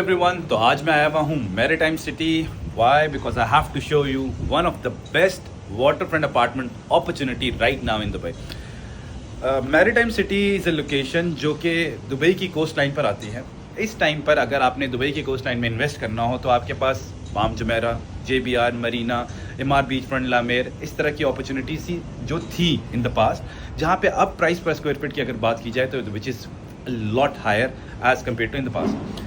Everyone, तो आज मैं आया हुआ हूँ maritime city. Why? Because I have to show you one of the best water front apartment opportunity right now in Dubai. Maritime city is a location जो कि Dubai की coast line पर आती है। इस टाइम पर अगर आपने दुबई की कोस्ट लाइन में इन्वेस्ट करना हो तो आपके पास Palm Jumeirah, JBR, Marina, MR beach front, La Mer, इस तरह की अपॉर्चुनिटीज़ जो थी इन द पास्ट, जहाँ पे अब प्राइस पर स्क्वायर फीट की अगर बात की जाए तो which is lot higher as compare to in the past.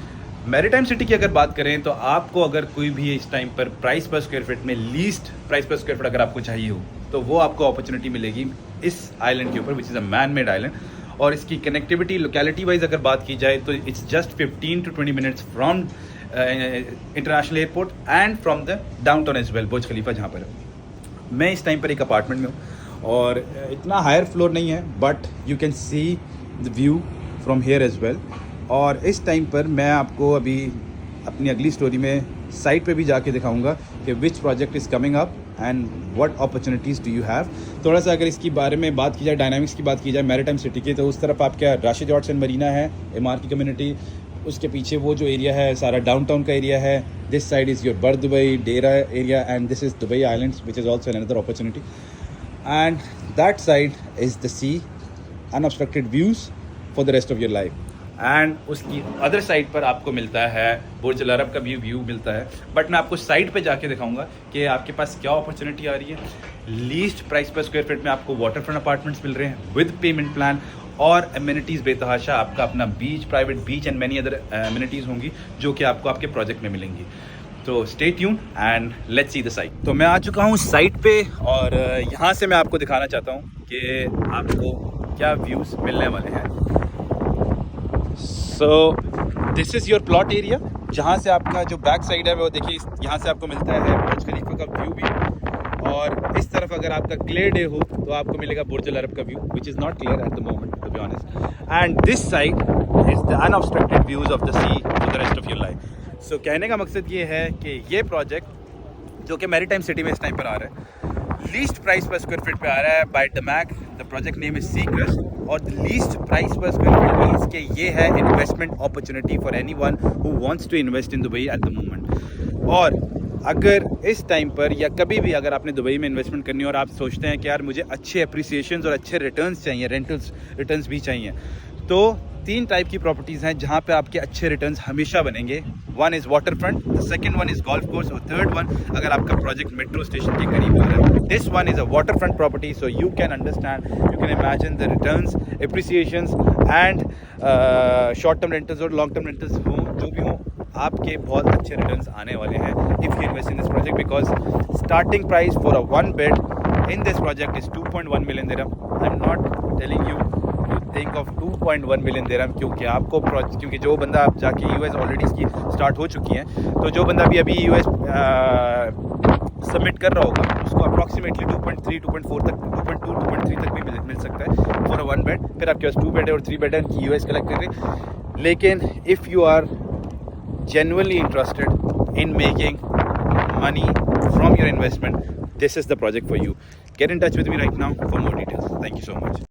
Maritime city की अगर बात करें तो आपको अगर कोई भी इस टाइम पर प्राइस पर स्क्वायर फीट में least price per square feet अगर आपको चाहिए हो तो वो आपको अपॉर्चुनिटी मिलेगी इस आइलैंड के ऊपर, which is a man made island. और इसकी कनेक्टिविटी लोकेलिटी वाइज अगर बात की जाए तो it's just 15 to 20 minutes from international airport and from the downtown as well, Burj Khalifa जहाँ पर है। मैं इस टाइम पर एक अपार्टमेंट में हूँ और इतना हायर फ्लोर नहीं है, but you can see the view from here as well. और इस टाइम पर मैं आपको अभी अपनी अगली स्टोरी में साइट पे भी जाके दिखाऊंगा कि which project is coming up and what opportunities do you have. थोड़ा सा अगर इसकी बारे में बात की जाए, डायनामिक्स की बात की जाए मैरीटाइम सिटी की, तो उस तरफ आपका राशिद यार्ड्स एंड मरीना है, MR की कम्युनिटी। उसके पीछे वो जो एरिया है सारा डाउनटाउन का एरिया है। This side is your Bur Dubai Deira area and this is Dubai islands which is also another opportunity. And that side is the sea, unobstructed views for the rest of your life. And उसकी other side पर आपको मिलता है बुर्ज Al Arab का भी view मिलता है। But मैं आपको साइड पे जाके दिखाऊंगा कि आपके पास क्या अपॉर्चुनिटी आ रही है। Least price per square feet में आपको वाटर फ्रंट अपार्टमेंट्स मिल रहे हैं विद पेमेंट प्लान और एमिनिटीज़ बेतहाशा। आपका अपना beach, private beach and many other amenities होंगी जो कि आपको आपके प्रोजेक्ट में मिलेंगी। तो stay tune and let's see the site. तो मैं आ चुका हूँ साइट पे और यहाँ से मैं आपको दिखाना चाहता हूँ कि आपको क्या व्यूज़ मिलने वाले हैं। So this is your plot area, जहाँ से आपका जो बैक साइड है वो देखिए, यहाँ से आपको मिलता है बुर्ज खलीफा का व्यू भी। और इस तरफ अगर आपका क्लियर डे हो तो आपको मिलेगा बुर्ज अल अरब का view, which is not clear at the moment to be honest. And this side is the unobstructed views of the sea for the rest of your life. So कहने का मकसद ये है कि ये प्रोजेक्ट जो कि मैरीटाइम सिटी में इस टाइम पर आ रहा है, least price per square feet पे आ रहा है by Damac. The project name is Seacrest और the least price per square feet means कि ये है investment opportunity for anyone who wants to invest in Dubai at the moment. और अगर इस टाइम पर या कभी भी अगर आपने दुबई में इन्वेस्टमेंट करनी हो और आप सोचते हैं कि यार मुझे अच्छे अप्रिसिएशंस और अच्छे रिटर्न्स चाहिए, रेंटल्स रिटर्न्स भी चाहिए, तो 3 टाइप की प्रॉपर्टीज़ हैं जहाँ पे आपके अच्छे रिटर्न्स हमेशा बनेंगे। One is water front, the second one is golf course और थर्ड वन अगर आपका प्रोजेक्ट मेट्रो स्टेशन के करीब हो रहा है। This one is a water front property, so you can understand, you can imagine the returns, appreciations and short term rentals और long term rentals हों जो भी हों, आपके बहुत अच्छे रिटर्न्स आने वाले हैं if you invest in this project. Because starting price for a 1 bed in this project is 2.1 million dirham. I am not telling you think of 2.1 million dirham, क्योंकि जो बंदा आप जाके US ऑलरेडी इसकी स्टार्ट हो चुकी है, तो जो बंदा भी अभी US सबमिट कर रहा होगा उसको अप्रॉक्सीमेटली 2.3, 2.4 तक, 2.2, 2.3 तक भी मिल सकता है फॉर अ 1 बेड। फिर आपके पास 2 बेड है और 3 बेड है कि US कलेक्ट कर रहे। लेकिन if you are genuinely interested in making money from your investment, this is the project for you. Get in touch with me right now for more details. Thank you so much.